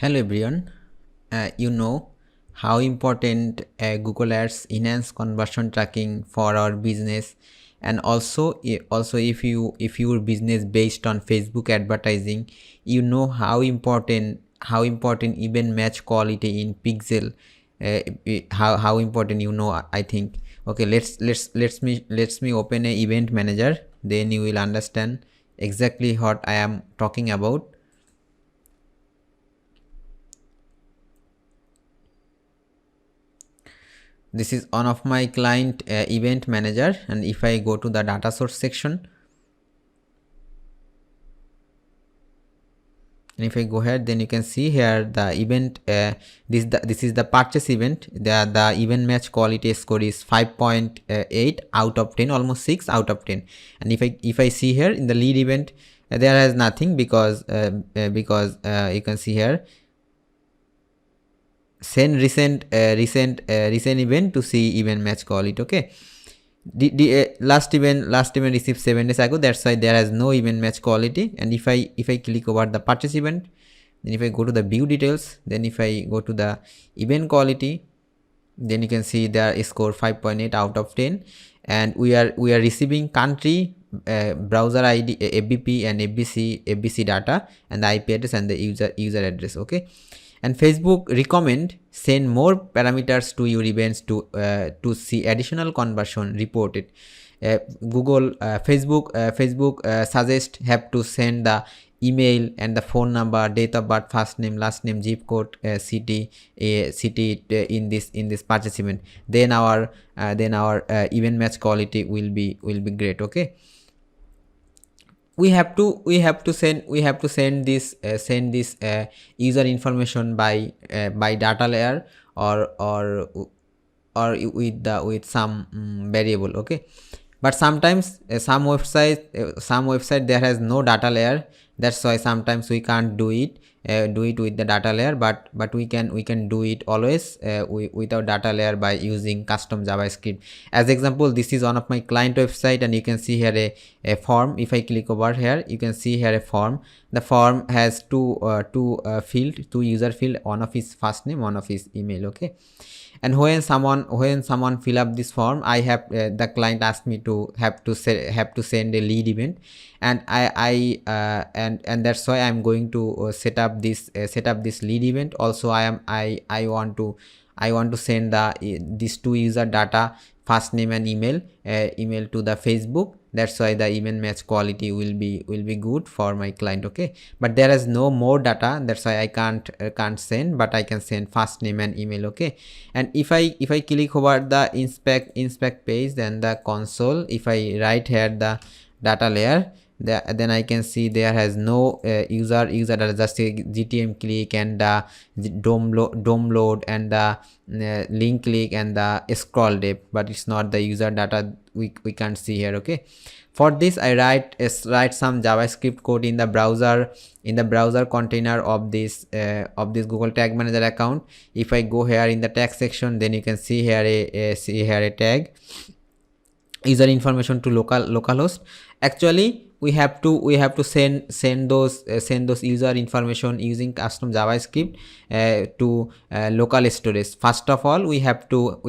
Hello everyone. You know how important Google Ads enhance conversion tracking for our business, and also if your business based on Facebook advertising, you know how important even match quality in pixel. How important, I think. Okay, let's me open a event manager, then you will understand exactly what I am talking about. This is one of my client event manager, and if I go to the data source section, and if I go ahead, then you can see here the event. This is the purchase event. The event match quality score is 5.8 out of 10, almost 6 out of 10. And if I see here in the lead event, there has nothing because you can see here send recent event to see event match quality. Okay, the last event received 7 days ago, that's why there has no event match quality. And if I click over the purchase event, then if I go to the view details, then if I go to the event quality, then you can see there is score 5.8 out of 10. And we are receiving country, browser id, fbp and fbc data, and the ip address and the user address. Okay, and Facebook recommend send more parameters to your events to see additional conversion reported. Facebook suggest have to send the email and the phone number, date of birth, first name, last name, zip code, city in this purchase event. Then our event match quality will be great. Okay, we have to send this user information by data layer, or with some variable. Okay, but sometimes some website there has no data layer. That's why sometimes we can't do it with the data layer, but we can do it always without data layer by using custom JavaScript. As example, this is one of my client website, and you can see here a form. If I click over here, you can see here a form. The form has two user field, one of his first name, one of his email. Okay, and when someone fill up this form, I have the client asked me to have to send a lead event, and and that's why I'm going to set up this lead event. Also, I want to send these two user data, first name and email to the Facebook. That's why the event match quality will be good for my client. Okay, but there is no more data, that's why I can't send, but I can send first name and email. Okay, and if I click over the inspect page, then the console, if I write here the data layer, then I can see there has no user data, just a GTM click and the DOM load and the link click and the scroll depth, but it's not the user data. We can't see here. Okay, for this I write some JavaScript code in the browser container of this Google Tag Manager account. If I go here in the tag section, then you can see here a tag, user information to localhost. Actually, we have to send those user information using custom JavaScript to local storage. First of all, we have to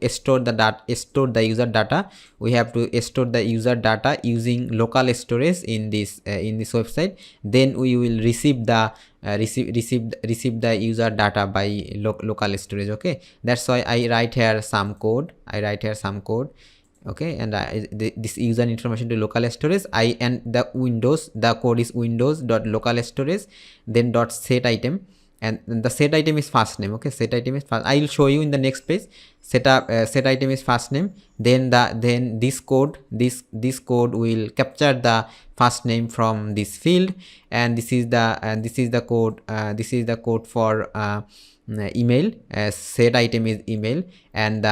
store the user data. We have to store the user data using local storage in this website. Then we will receive the user data by local storage. Okay, that's why I write here some code. Okay, and this user information to local storage, and the code is windows.local storage, then set item, and the set item is first name. Okay, set item is first. I will show you in the next page. Set item is first name, then this code will capture the first name from this field, and this is the code for email. Set item is email, and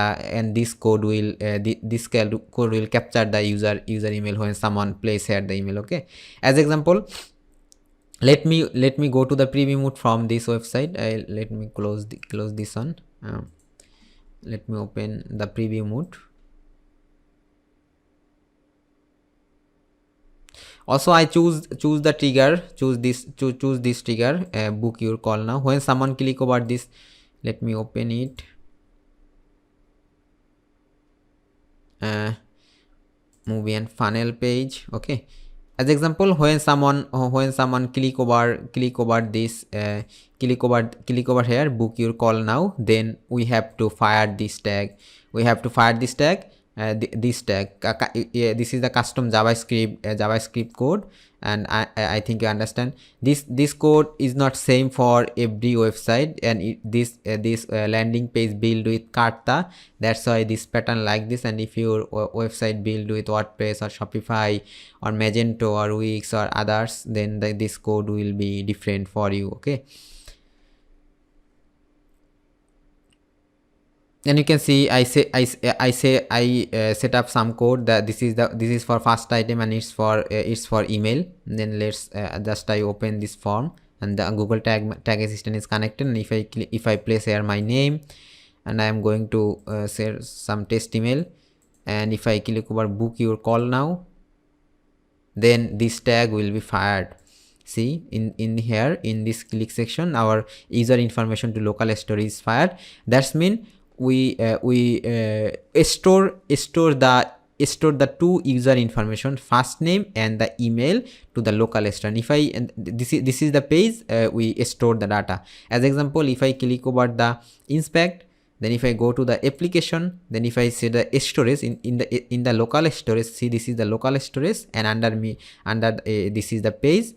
this code will code will capture the user email when someone places here the email. Okay, as example, let me go to the preview mode from this website. Let me close this one. Let me open the preview mode. Also I choose the trigger, choose this trigger, book your call now. When someone click over this, let me open it, movie and funnel page. Okay, as example, when someone click over this, click over here, book your call now, then we have to fire this tag. This tag, this is the custom JavaScript code, and I think you understand. This code is not same for every website, and this landing page built with Karta. That's why this pattern like this. And if your website built with WordPress or Shopify or Magento or Wix or others, then this code will be different for you. Okay, and you can see I set up some code that this is for first item, and it's for email. And then let's just I open this form, and the Google tag assistant is connected. And if I place here my name, and I am going to share some test email, and if I click over book your call now, then this tag will be fired. See, in here in this click section, our user information to local storage is fired. That's mean we store the two user information, first name and the email, to the local store. And if I this is the page we store the data. As example, if I click over the inspect, then if I go to the application, then if I see the storage in the local storage, see, this is the local storage, and under this is the page.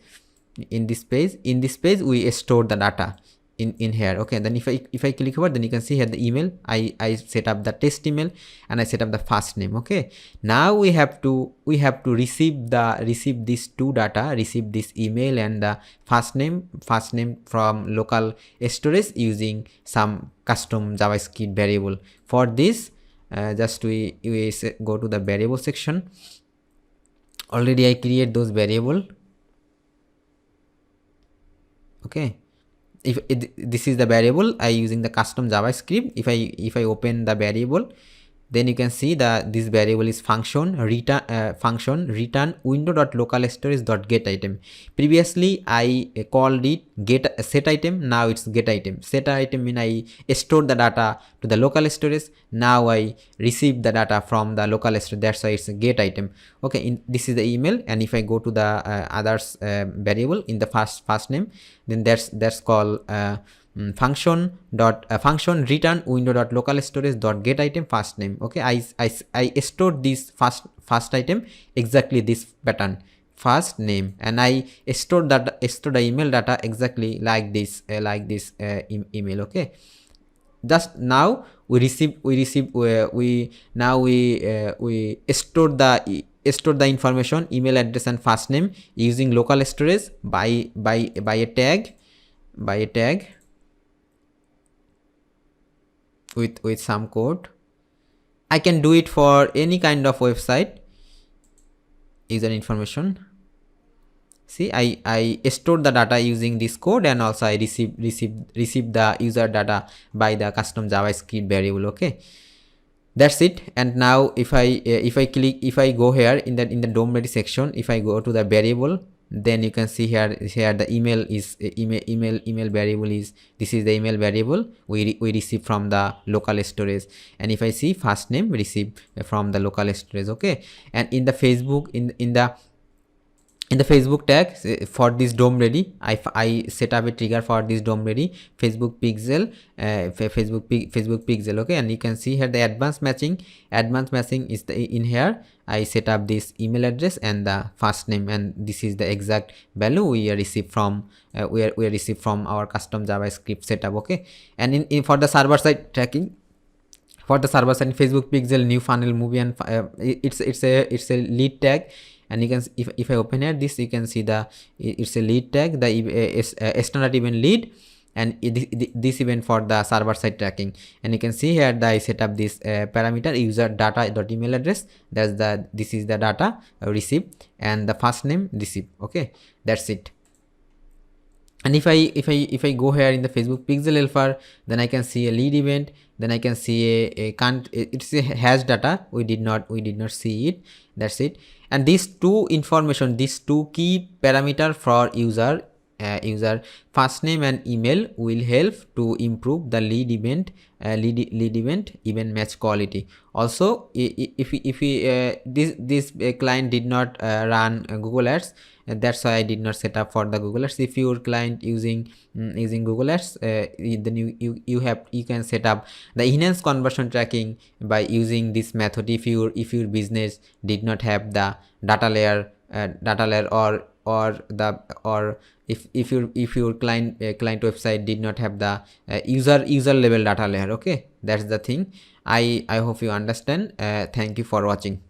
In this page we store the data in here. Okay, then if I click over, then you can see here the email. I set up the test email, and I set up the first name. Okay, now we have to receive these two data, receive this email and the first name from local storage using some custom JavaScript variable. For this, just we go to the variable section. Already I create those variable. Okay, this is the variable I using the custom JavaScript. If I open the variable, then you can see that this variable is function return window.localstorage.getItem. Previously I called it set item. Now it's get item. Set item mean I store the data to the local storage. Now I receive the data from the local storage. That's why it's a get item. Okay, this is the email, and if I go to the others variable in the first name, then that's called function return window.localstorage.getItem first name. Okay, I stored this first item exactly this pattern, first name, and I stored the email data exactly like this email. Okay, just now we store the information, email address and first name, using local storage by a tag with some code. I can do it for any kind of website. User information. See, I stored the data using this code, and also I receive the user data by the custom JavaScript variable. Okay, that's it. And now if I go here in the DOM ready section, if I go to the variable, then you can see here the email variable is, this is the email variable we receive from the local storage. And if I see first name, receive from the local storage. Okay, and in the Facebook in the Facebook tag for this DOM ready, I set up a trigger for this DOM ready Facebook pixel. Okay, and you can see here the advanced matching is in here. I set up this email address and the first name, and this is the exact value we receive from our custom JavaScript setup. Okay, and in for the server side tracking, for the server side Facebook pixel, new funnel, movie, and it's a lead tag. And you can, if I open here this, you can see it's a lead tag, the standard event lead, and this event for the server side tracking. And you can see here that I set up this parameter user data.email address. This is the data received, and the first name received. Okay, that's it. And if I go here in the Facebook pixel helper, then I can see a lead event, then I can see a can't, it's a hash data, we did not see it. That's it. And these two information, these two key parameter for user first name and email will help to improve the lead event event match quality. Also, if we this client did not run Google Ads, that's why I did not set up for the Google Ads. If your client using Google Ads, then you can set up the enhanced conversion tracking by using this method. If your business did not have the data layer or if your client website did not have the user level data layer. Okay, that's the thing. I hope you understand. Thank you for watching.